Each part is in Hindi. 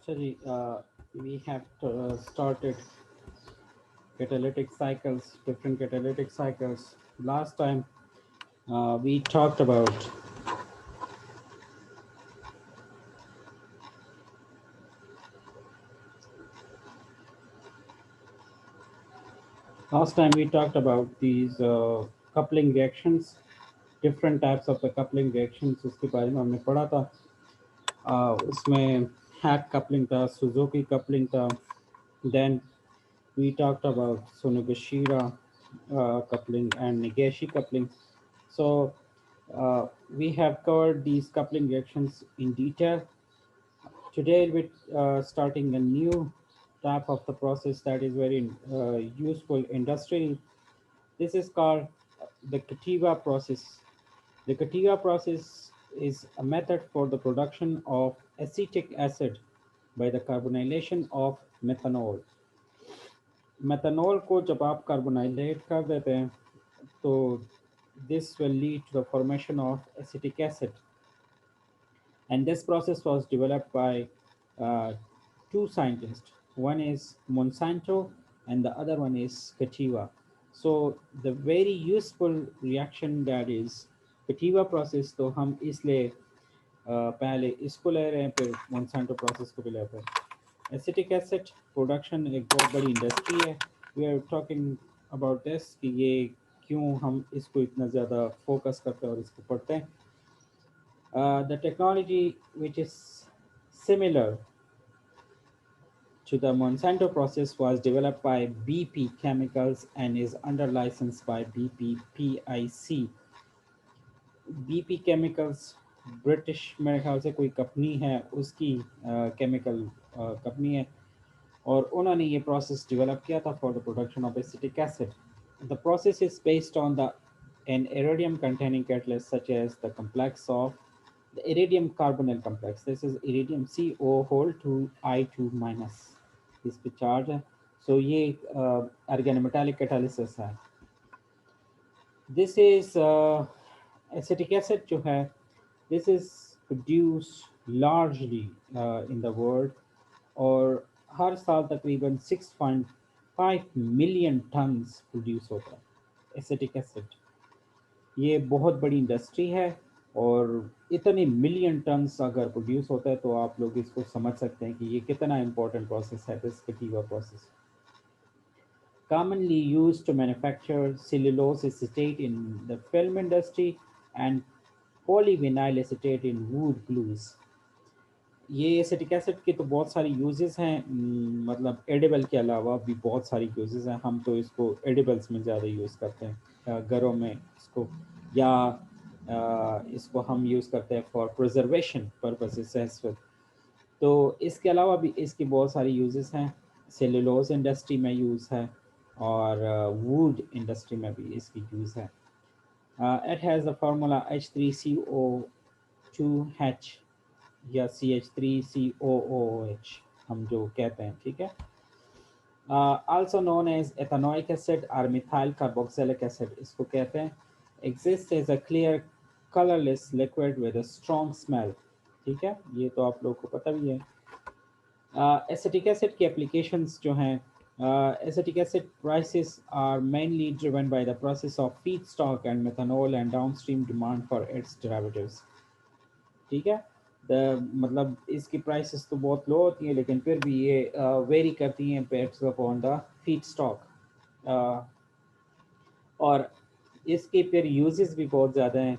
Actually, we have started catalytic cycles, different catalytic cycles. Last time we talked about these coupling reactions, different types of the coupling reactions. उसके बारे में हमने पढ़ा था. उसमें Hack coupling था, Suzuki coupling था. Then we talked about Sonogashira coupling and Nagashi coupling. So we have covered these coupling reactions in detail. Today we're starting a new type of the process that is very useful industrially. This is called the Kativa process. The Kativa process is a method for the production of acetic acid by the carbonylation of methanol. Methanol को जब आप कार्बोनाइलेट कर देते हैं तो this will lead to the formation of acetic acid, and this process was developed by uh, two scientists. One is Monsanto and the other one is Cativa. So the very useful reaction that is Cativa process, तो हम इसलिए पहले इसको ले रहे हैं फिर Monsanto process को भी लेते हैं. Acetic acid production एक बहुत बड़ी इंडस्ट्री है. We are talking about this कि ये क्यों हम इसको इतना ज़्यादा फोकस करते हैं और इसको पढ़ते हैं. The technology, which is similar to the Monsanto process, was developed by BP Chemicals and is under license by BP PIC. BP Chemicals British मेरे ख्याल से कोई कंपनी है, उसकी केमिकल कंपनी है, और उन्होंने ये प्रोसेस डेवलप किया था for the production of acetic acid. The process is based on the an iridium containing catalyst such as the complex of the iridium carbonyl complex. This is iridium CO whole to I2 minus. इस पे चार्ज है. So ये organometallic catalysis है. This is acetic acid जो है, this is produced largely in the world, और हर साल तकरीबन 6.5 मिलियन टन्स प्रोड्यूस होता है एसिटिक एसिड. ये बहुत बड़ी इंडस्ट्री है, और इतने मिलियन टन्स अगर प्रोड्यूस होता है तो आप लोग इसको समझ सकते हैं कि ये कितना इम्पोर्टेंट प्रोसेस है, this Cativa process. Commonly used to manufacture cellulose acetate in the film industry and polyvinyl acetate in wood glues. ये एसिटिक एसिड के तो बहुत सारी यूजेस हैं, मतलब एडिबल के अलावा भी बहुत सारी यूजेस हैं. हम तो इसको एडिबल्स में ज़्यादा यूज़ करते हैं, घरों में इसको, या इसको हम यूज़ करते हैं for preservation purposes as well. तो इसके अलावा भी इसकी बहुत सारी यूजेस हैं. सेलुलोज इंडस्ट्री में यूज़ है, और वुड इंडस्ट्री में भी इसकी यूज़ है. It has the formula H3CO2H या CH3COOH हम जो कहते हैं, ठीक है. Also known as ethanoic acid or methyl carboxylic acid, इसको कहते हैं. Exists as a clear colorless liquid with a strong smell. ठीक है, ये तो आप लोगों को पता भी है. Acetic acid की applications जो हैं, acetic acid prices are mainly driven by the process of feedstock and methanol and downstream demand for its derivatives. ठीक है. मतलब इसकी प्राइसेस तो बहुत लो होती हैं, लेकिन फिर भी ये वेरी करती हैं based upon the feedstock, और इसके फिर यूजेस भी बहुत ज़्यादा हैं.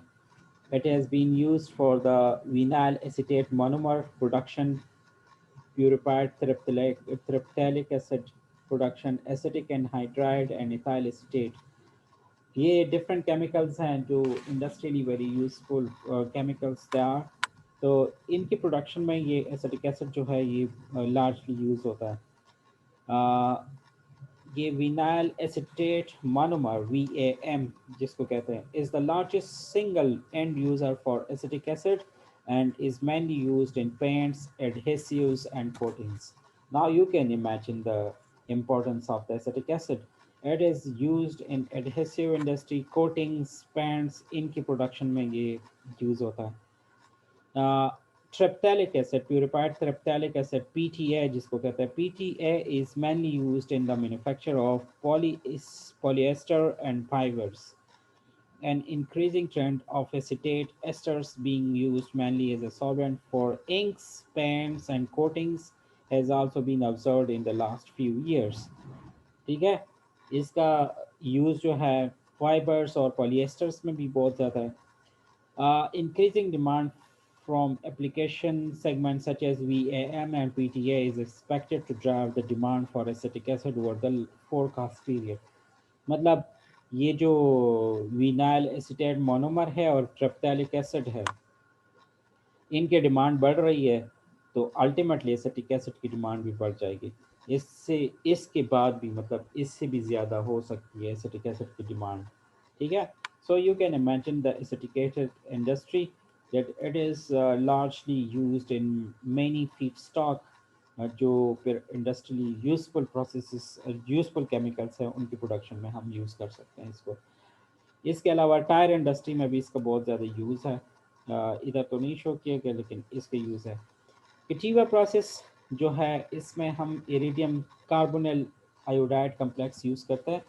It has been used for the vinyl acetate monomer production, purified terephthalic acid production, acetic anhydride and ethyl acetate. ये डिफरेंट केमिकल्स हैं जो industrially very useful chemicals they are. तो इनके प्रोडक्शन में ये एसिटिक एसिड जो है ये लार्जली यूज होता है. ये विनाइल एसिटेट मोनोमर VAM जिसको कहते हैं is the largest single and user for acetic acid and is mainly used in paints, adhesives and coatings. Now you can imagine the importance of the acetic acid. It is used in adhesive industry, coatings, paints, इनकी प्रोडक्शन में ये यूज होता है. Trephthalic acid, purified trephthalic acid, PTA जिसको कहते हैं, PTA is mainly used in the manufacture of polyester and fibers. An increasing trend of acetate esters being used mainly as a solvent for inks, paints and coatings has also been observed in the last few years. ठीक है, इसका यूज़ जो है फाइबर्स और पॉलिएस्टर्स में भी बहुत ज़्यादा है. Increasing demand from application segments such as VAM and PTA is expected to drive the demand for acetic acid over the forecast period. मतलब ये जो विनाइल एसीटेट मोनोमर है और ट्रिप्टालिक एसिड है, इनके डिमांड बढ़ रही है, तो अल्टीमेटली एसिटिक एसिड की डिमांड भी बढ़ जाएगी. इससे इसके बाद भी मतलब इससे भी ज़्यादा हो सकती है एसिटिक एसिड की डिमांड. ठीक है, so you can imagine the acetic acid industry that it is largely used in many feedstock, जो फिर industrially useful processes useful chemicals हैं उनकी प्रोडक्शन में हम यूज़ कर सकते हैं इसको. इसके अलावा टायर इंडस्ट्री में भी इसका बहुत ज़्यादा यूज़ है. इधर तो नहीं शो किया गया लेकिन इसका यूज़ है. पिटीवा प्रोसेस जो है इसमें हम iridium carbonyl iodide complex use करते हैं.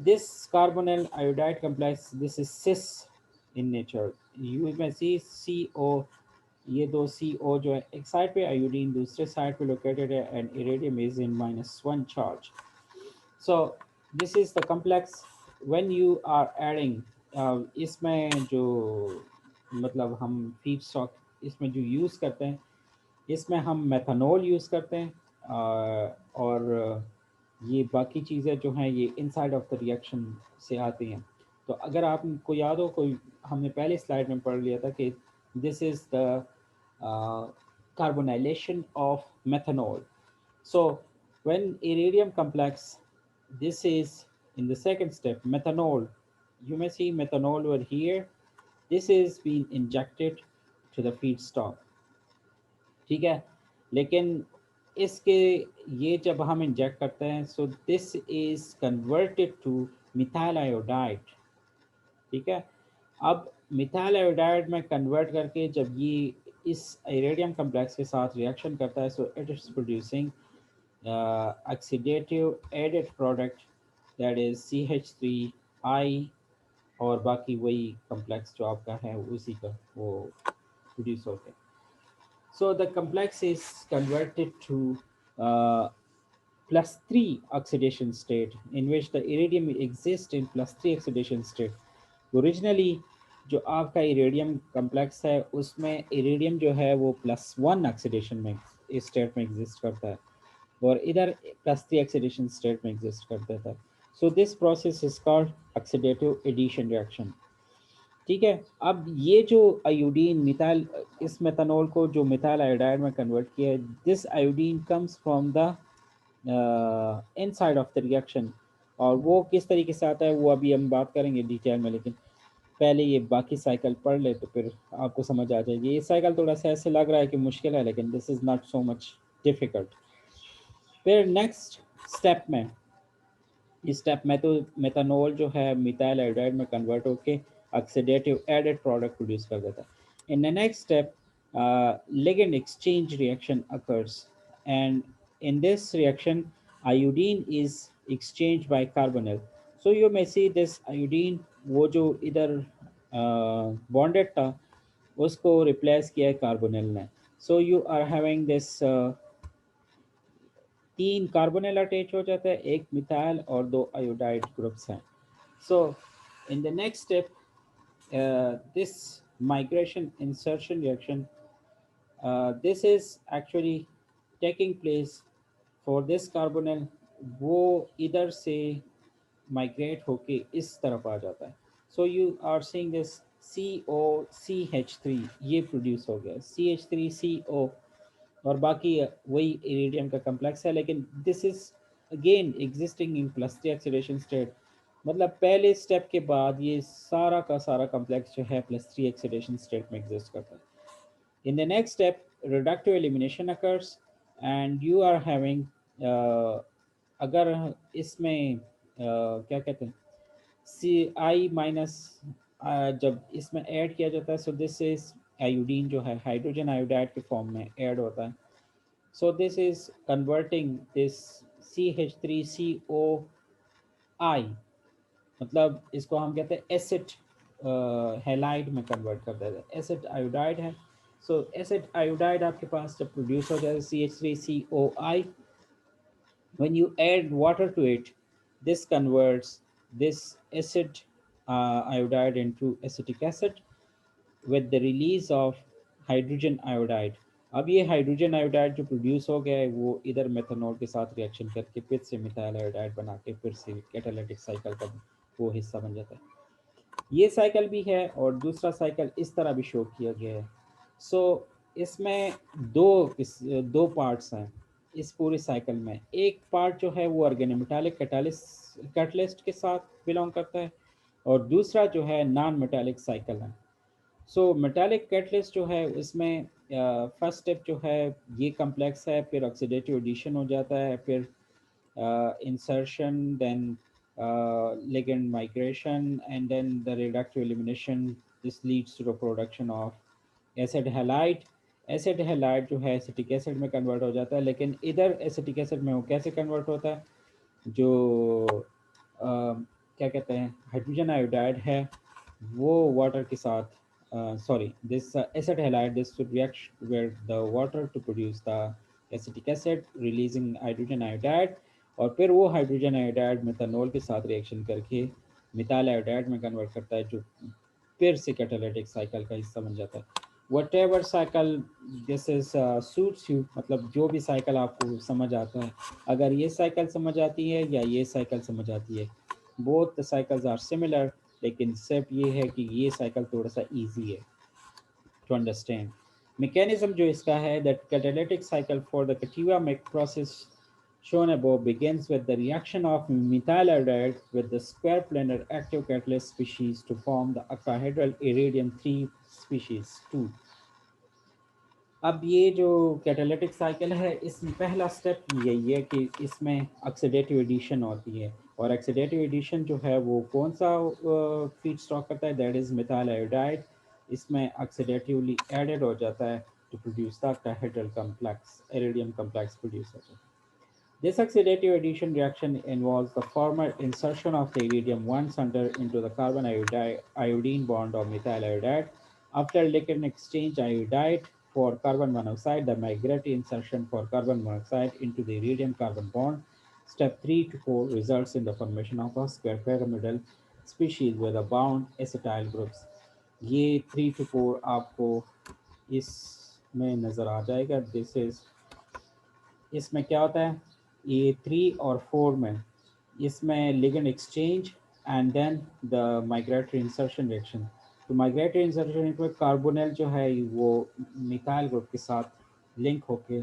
This carbonyl iodide complex this is sis in nature. You में सी ओ, ये दो सी ओ जो है एक साइड पे आयोडीन दूसरे साइड पे लोकेटेड है and iridium is in -1 charge. So this is the complex when you are adding इसमें जो मतलब हम फीड स्टॉक इसमें जो यूज़ करते हैं, इसमें हम मेथनॉल यूज़ करते हैं. और ये बाकी चीज़ें जो हैं ये इनसाइड ऑफ द रिएक्शन से आती हैं. तो अगर आपको याद हो, कोई हमने पहले स्लाइड में पढ़ लिया था कि this is the carbonylation of methanol. So when iridium complex, this is in the second step, methanol. You may see methanol over here. This is being injected to the feedstock. ठीक है, लेकिन इसके ये जब हम इंजेक्ट करते हैं, so this is converted two methyl iodide. ठीक है, अब मिथाइल आयोडाइड में कन्वर्ट करके जब ये इस इरिडियम कम्प्लेक्स के साथ रिएक्शन करता है, so it is producing oxidative added product, that is CH3I, और बाकी वही कम्प्लेक्स जो आपका है उसी का वो प्रोड्यूस होते हैं. So the complex is converted to uh, +3 oxidation state, in which the iridium exists in +3 oxidation state. Originally जो आपका इरिडियम कम्प्लेक्स है उसमें इरिडियम जो है वो +1 ऑक्सीडेशन में स्टेट में एग्जिस्ट करता है और इधर +3 ऑक्सीडेशन स्टेट में एग्जिस्ट करता था. So this process is called oxidative addition reaction. ठीक है, अब ये जो आयोडीन मिथाइल, इस मेथनॉल को जो मिथाइल आयोडाइड में कन्वर्ट किया है, this iodine comes from the inside of the reaction. और वो किस तरीके से आता है वो अभी हम बात करेंगे डिटेल में, लेकिन पहले ये बाकी साइकिल पढ़ ले तो फिर आपको समझ आ जाएगी. ये साइकिल थोड़ा सा ऐसे लग रहा है कि मुश्किल है, लेकिन this is not so much difficult. फिर नेक्स्ट स्टेप में, इस स्टेप में तो मेथनॉल जो है मिथाइल आयोडाइड में कन्वर्ट होके ऑक्सीडेटिव एडेड प्रोडक्ट प्रोड्यूस कर देता है. इन the next step ligand exchange reaction occurs, and in this reaction iodine is exchanged by carbonyl. So you may see this iodine वो जो इधर बॉन्डेड था उसको रिप्लेस किया है कार्बोनिल ने. So you are having this 3 carbonyl attach हो जाता है, एक मिथाइल और 2 आयोडाइड ग्रुप्स हैं. So in the next step this migration insertion reaction, this is actually taking place for this carbonyl. वो इधर से माइग्रेट होके इस तरफ आ जाता है. So you are seeing this COCH3 ये प्रोड्यूस हो गया CH3CO, और बाकी वही इरिडियम का कम्प्लेक्स है, लेकिन this is again existing in +3 oxidation state. मतलब पहले स्टेप के बाद ये सारा का सारा कम्प्लेक्स जो है +3 ऑक्सीडेशन स्टेट में एग्जिस्ट करता है. In the next step, reductive elimination occurs, and you are having अगर इसमें क्या कहते हैं CI माइनस जब इसमें ऐड किया जाता है, सो दिस इज आयोडीन जो है हाइड्रोजन आयोडाइड के फॉर्म में ऐड होता है. So this is converting this CH3CO, मतलब इसको हम कहते हैं एसिड हैलाइड में कन्वर्ट कर देते हैं. एसिड आयोडाइड है. सो एसिड आयोडाइड आपके पास जब प्रोड्यूस हो जाए CH3COI, when you add water to it, this converts this acid iodide into acetic acid with the release of hydrogen iodide. अब ये हाइड्रोजन आयोडाइड जो प्रोड्यूस हो गया है वो इधर मेथनॉल के साथ रिएक्शन करके फिर से मिथाइल आयोडाइड बना के फिर से कैटालिटिक साइकिल का वो हिस्सा बन जाता है. ये साइकिल भी है और दूसरा साइकिल इस तरह भी शो किया गया है. सो इसमें दो पार्ट्स हैं इस पूरे साइकिल में. एक पार्ट जो है वो ऑर्गेनोमेटालिक कैटलिस्ट के साथ बिलोंग करता है और दूसरा जो है नॉन मेटालिक साइकिल है. सो मेटालिक कैटलिस्ट जो है इसमें फर्स्ट स्टेप जो है ये कम्प्लेक्स है, फिर ऑक्सीडेटिव एडिशन हो जाता है, फिर insertion, then ligand migration, and then the reductive elimination. This leads to the production of acid halide. Acid halide जो है एसिटिक एसिड में कन्वर्ट हो जाता है, लेकिन इधर एसिटिक एसिड में वो कैसे कन्वर्ट होता है, जो क्या कहते हैं हाइड्रोजन आयोडाइड है वो वाटर के साथ sorry, this acid halide, this should react with the water to produce the acetic acid releasing hydrogen iodide, और फिर वो हाइड्रोजन आयोडाइड मेथनॉल के साथ रिएक्शन करके मिथाइल आयोडाइड में कन्वर्ट करता है जो फिर से कैटालिटिक साइकिल का हिस्सा बन जाता है. What ever cycle this is suits you, मतलब जो भी साइकिल आपको समझ आता है, अगर ये साइकिल समझ आती है या ये साइकिल समझ आती है, both the cycles are similar, लेकिन सिर्फ ये है कि ये साइकिल थोड़ा सा ईजी है टू अंडरस्टैंड. मैकेनिज्म जो इसका है that catalytic cycle for the Cativa process shown above begins with the reaction of methyl iodide with the square planar active catalyst species to form the octahedral iridium 3 species 2. अब ये जो कैटालिटिक साइकिल है इसमें पहला स्टेप यही है कि इसमें ऑक्सीडेटिव एडिशन होती है, और ऑक्सीडेटिव एडिशन जो है वो कौन सा फीड स्टॉक करता है, दैट इज़ मिथाइल आयोडाइड. इसमें ऑक्सीडेटिवली एडेड हो जाता है to produce the octahedral complex, iridium complex produce होता है. This oxidative addition reaction involves the former insertion of the iridium 1 center into the carbon iodine bond of methyl iodide. After ligand exchange iodide for carbon monoxide, the migratory insertion for carbon monoxide into the iridium carbon bond. Step 3 to 4 results in the formation of a square pyramidal species with a bound acetyl groups. ये 3 to 4 आपको इसमें नज़र आ जाएगा. दिस इज इसमें क्या होता है, ये 3 और 4 में इसमें ligand exchange and then the migratory insertion reaction. तो माइग्रेटरी इंसर्शन में कार्बोनिल जो है वो मिथाइल ग्रुप के साथ लिंक होके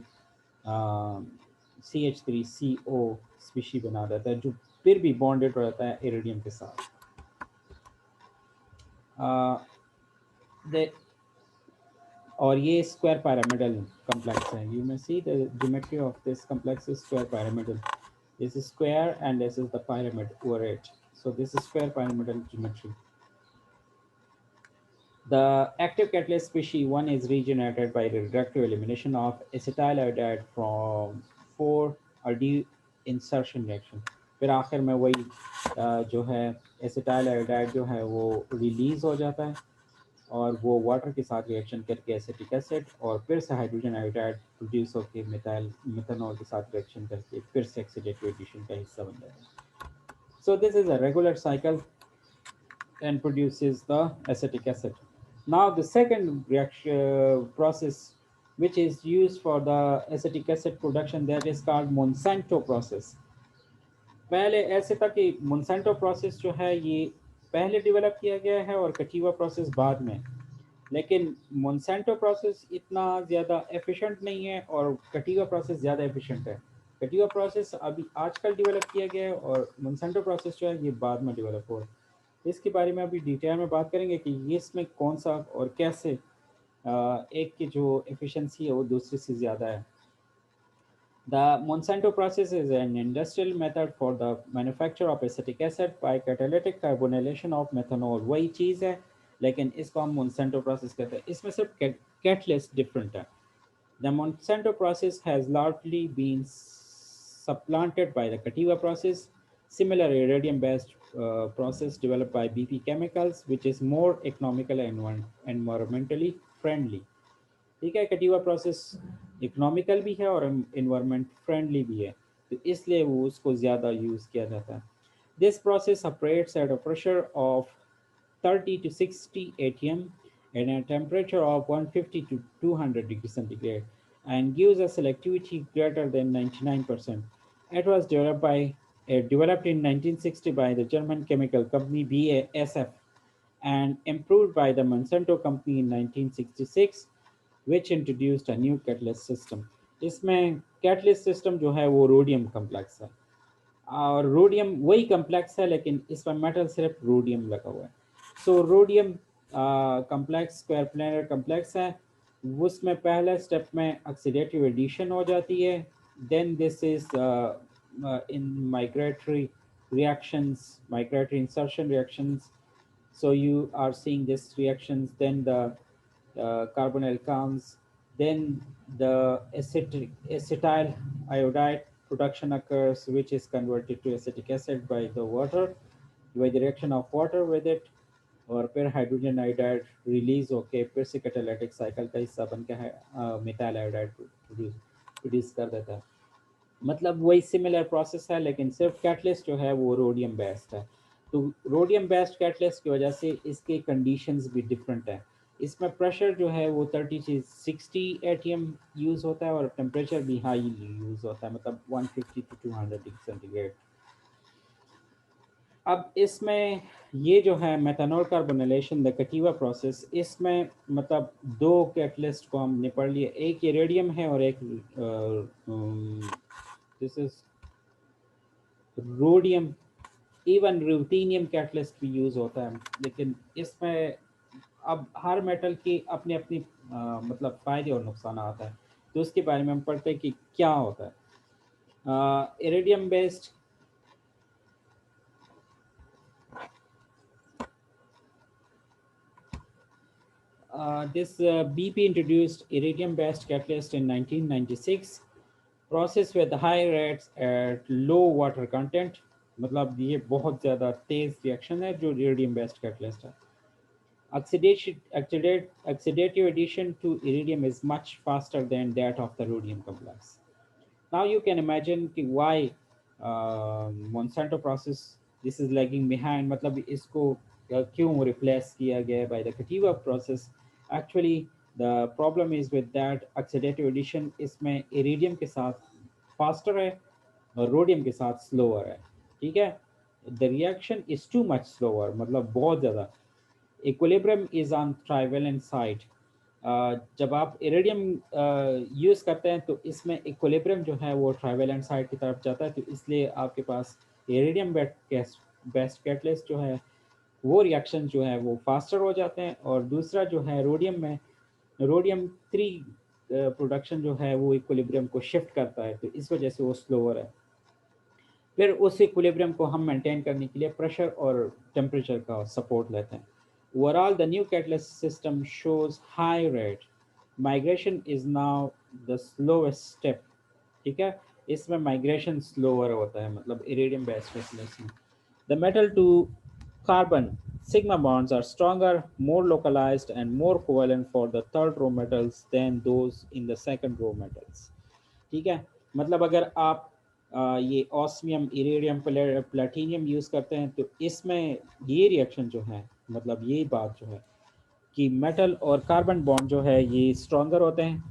CH3CO स्पीशी बना देता है जो फिर भी बॉन्डेड रहता है इरिडियम के साथ. और ये स्क्वायर pyramidal complex है. You may see the geometry of this complex is square pyramidal. This is square and this is the pyramid over it. So this is square pyramidal geometry. The active catalyst species 1 is regenerated by reductive elimination of acetyl iodide from 4 or D insertion reaction. फिर आखिर में वही जो है एसिटाइल आयोडाइड जो है वो रिलीज हो जाता है और वो वाटर के साथ रिएक्शन करके एसिटिक एसिड और फिर से हाइड्रोजन आयोडाइड प्रोड्यूस होकर मिथानॉल के साथ रिएक्शन करके फिर से ऑक्सीडेटिव एडिशन का हिस्सा बन जाएगा. So this is a regular cycle and produces the acetic acid. Now the second reaction process which is used for the acetic acid production, that is called Monsanto process. पहले ऐसे था कि Monsanto process जो है ये पहले डेवलप किया गया है और कटीवा प्रोसेस बाद में, लेकिन मोन्सेंटो प्रोसेस इतना ज़्यादा एफिशिएंट नहीं है और कटीवा प्रोसेस ज़्यादा एफिशिएंट है. कटीवा प्रोसेस अभी आजकल डेवलप किया गया है और मोन्सेंटो प्रोसेस जो है ये बाद में डेवलप हुआ है. इसके बारे में अभी डिटेल में बात करेंगे कि ये इसमें कौन सा और कैसे एक की जो एफिशिएंसी है वो दूसरे से ज़्यादा है. The Monsanto process is an industrial method for the manufacture of acetic acid by catalytic carbonylation of methanol. वही चीज़ है लेकिन इसको हम मोनसेंटो प्रोसेस कहते हैं। इसमें सिर्फ कैटलिस्ट डिफरेंट है। The Monsanto process has largely been supplanted by the Cativa process, similar iridium-based process developed by BP Chemicals, which is more economical and environmentally friendly. ठीक है, कटिवा प्रोसेस इकोनॉमिकल भी है और इन्वायरमेंट फ्रेंडली भी है, तो इसलिए वो उसको ज़्यादा यूज़ किया जाता है। This process operates at a pressure of 30 to 60 atm and a temperature of 150 to 200 degrees centigrade and gives a selectivity greater than 99%. It was developed in 1960 by the German chemical company BASF and improved by the Monsanto company in 1966, which introduced a new catalyst system. इसमें कैटलिस्ट सिस्टम जो है वो रोडियम कम्प्लेक्स है, और रोडियम वही कम्प्लेक्स है लेकिन इसमें मेटल सिर्फ रोडियम लगा हुआ है। So rhodium complex square planar complex है, उसमें पहले स्टेप में ऑक्सीडेटिव एडिशन हो जाती है, then this is in migratory reactions, migratory insertion reactions. So you are seeing these reactions, then the carbonyl comes, then the acetyl iodide production occurs, which is converted to acetic acid by the water, by the reaction of water with it, और फिर हाइड्रोजन आयोडाइड रिलीज होके फिर से कैटालिटिक साइकिल का हिस्सा बन के मिथाइल आयोडाइड प्रोड्यूस कर देता है। मतलब वही सिमिलर प्रोसेस है, लेकिन सिर्फ कैटलिस्ट जो है वो रोडियम बेस्ड है। तो रोडियम बेस्ड कैटलिस्ट की वजह से इसके कंडीशंस भी डिफरेंट है। इसमें प्रेशर जो है वो 30 से 60 एटीएम यूज़ होता है और टेम्परेचर भी हाई यूज़ होता है, मतलब 150 टू 200 डिग्री सेंटीग्रेड। अब इसमें ये जो है मेथनॉल कार्बोनिलेशन द कटीवा प्रोसेस, इसमें मतलब दो कैटलिस्ट को हमने पढ़ लिया, एक इरेडियम है और एक this is rhodium. Even ruthenium catalyst भी यूज़ होता है, लेकिन इसमें अब हर मेटल की अपनी अपनी मतलब फ़ायदे और नुकसान आता है, तो उसके बारे में हम पढ़ते हैं कि क्या होता है। इरेडियम based this BP introduced iridium-based catalyst in 1996, process with high rates at low water content, मतलब ये बहुत ज़्यादा तेज़ रिएक्शन है जो इरिडियम बेस्ड कैटलिस्ट है। Oxidative addition to iridium is much faster than that of the rhodium complex. Now you can imagine कि why Monsanto process this is lagging behind, मतलब इसको क्यों replace किया गया by the Cativa process. Actually the problem is with that oxidative addition, इसमें iridium के साथ faster है और rhodium के साथ slower है, ठीक है। The reaction is too much slower, मतलब बहुत ज़्यादा। Equilibrium is on trivalent side. जब आप इरिडियम यूज़ करते हैं तो इसमें इक्विलिब्रियम जो है वो ट्राइवेलेंट साइड की तरफ जाता है, तो इसलिए आपके पास इरिडियम बेस्ट कैटलिस्ट जो है वो रिएक्शन जो है वो फास्टर हो जाते हैं, और दूसरा जो है रोडियम में रोडियम 3 प्रोडक्शन जो है वो इक्विलिब्रियम को शिफ्ट करता है, तो इस वजह से वो स्लोअर है। फिर उस इक्विलिब्रियम को हम मेंटेन करने के लिए प्रेशर और टेम्परेचर का सपोर्ट लेते हैं। Overall, the new catalyst system shows high rate. Migration is now the slowest step. ठीक है, इसमें माइग्रेशन स्लोअर होता है, मतलब इरिडियम बेस्ड कैटलिस्ट में। The metal to carbon sigma bonds are stronger, more localized, and more covalent for the third row metals than those in the second row metals. ठीक है, मतलब अगर आप ये ऑस्मियम इरेडियम प्लेटिनियम यूज़ करते हैं तो इसमें ये रिएक्शन जो है, मतलब ये बात जो है कि मेटल और कार्बन बॉन्ड जो है ये स्ट्रॉन्गर होते हैं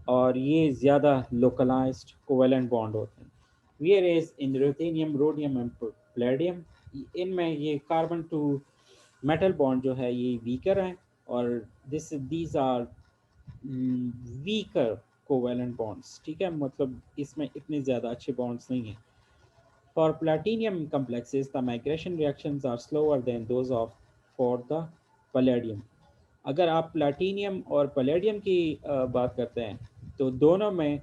और ये ज़्यादा लोकलाइज्ड कोवेलेंट बॉन्ड होते हैं। Where is in ruthenium rhodium and palladium, इनमें ये कार्बन टू मेटल बॉन्ड जो है ये वीकर है, और these are weaker covalent bonds, ठीक है, मतलब इसमें इतने ज़्यादा अच्छे बॉन्ड्स नहीं हैं। For platinum complexes the migration reactions are slower than those of for the palladium. अगर आप प्लैटिनियम और पैलेडियम की बात करते हैं तो दोनों में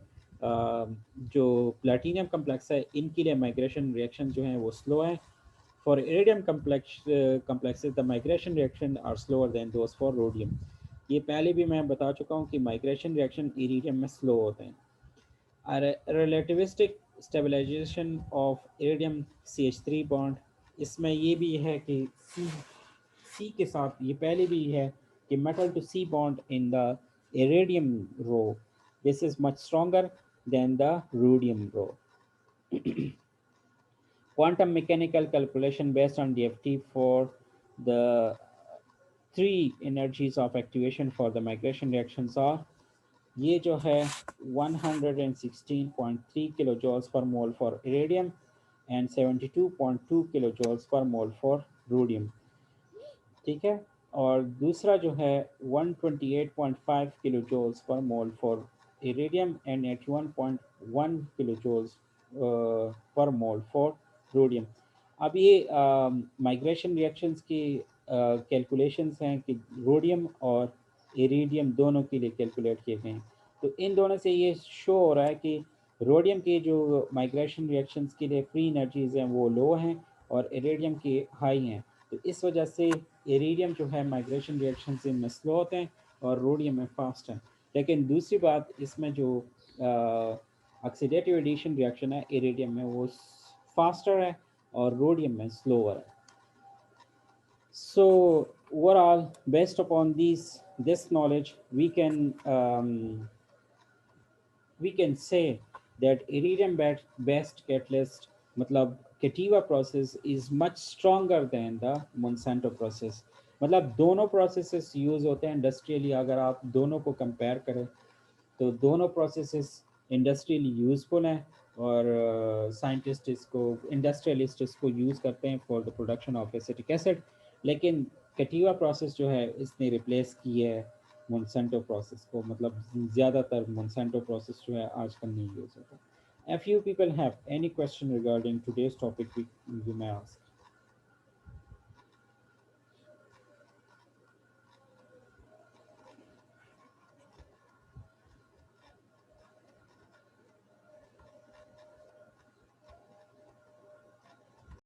जो प्लैटिनियम कम्प्लेक्स है इनके लिए माइग्रेशन रिएक्शन जो है वो स्लो है, For iridium complexes, the migration reaction are slower than those for rhodium. ये पहले भी मैं बता चुका हूँ कि माइग्रेशन रिएक्शन इरिडियम में स्लो होते हैं. Relativistic stabilisation of iridium CH3 bond, इसमें ये भी है कि सी के साथ ये पहले भी है कि metal to C bond in the iridium row, this is much stronger than the rhodium row. Quantum mechanical calculation based on DFT for the three energies of activation for the migration reactions are, ये जो है 116.3 kilojoules per mole for iridium and 72.2 kilojoules per mole for rhodium. ठीक है. और दूसरा जो है 128.5 kilojoules per mole for iridium and 81.1 kilojoules per mole for rhodium. अब ये माइग्रेशन रिएक्शंस की कैलकुलेशंस हैं कि रोडियम और इरिडियम दोनों के लिए कैलकुलेट किए गए हैं. तो इन दोनों से ये शो हो रहा है कि रोडियम के जो माइग्रेशन रिएक्शंस के लिए फ्री एनर्जीज हैं वो लो हैं और इरिडियम के हाई हैं. तो इस वजह से इरिडियम जो है माइग्रेशन रिएक्शन से इनमें स्लो होते हैं और रोडियम में फास्ट हैं. लेकिन दूसरी बात, इसमें जो ऑक्सीडेटिव एडिशन रिएक्शन है इरिडियम में वो फास्टर है और रोडियम में स्लोअर है. So overall, based upon this knowledge, we can say that iridium based catalyst, मतलब Cativa process is much stronger than the Monsanto process. मतलब दोनों प्रोसेसेस यूज होते हैं इंडस्ट्रियली. अगर आप दोनों को कंपेयर करें तो दोनों प्रोसेसेस इंडस्ट्रियली यूजफुल हैं और साइंटिस्ट इसको इंडस्ट्रियलिस्ट इसको यूज़ करते हैं for the production of acetic acid. लेकिन कैटिवा प्रोसेस जो है इसने रिप्लेस की है मोनसेंटो प्रोसेस को. मतलब ज़्यादातर मोनसेंटो प्रोसेस जो है आजकल नहीं यूज़ होता. A few people have any question regarding today's topic, you may ask.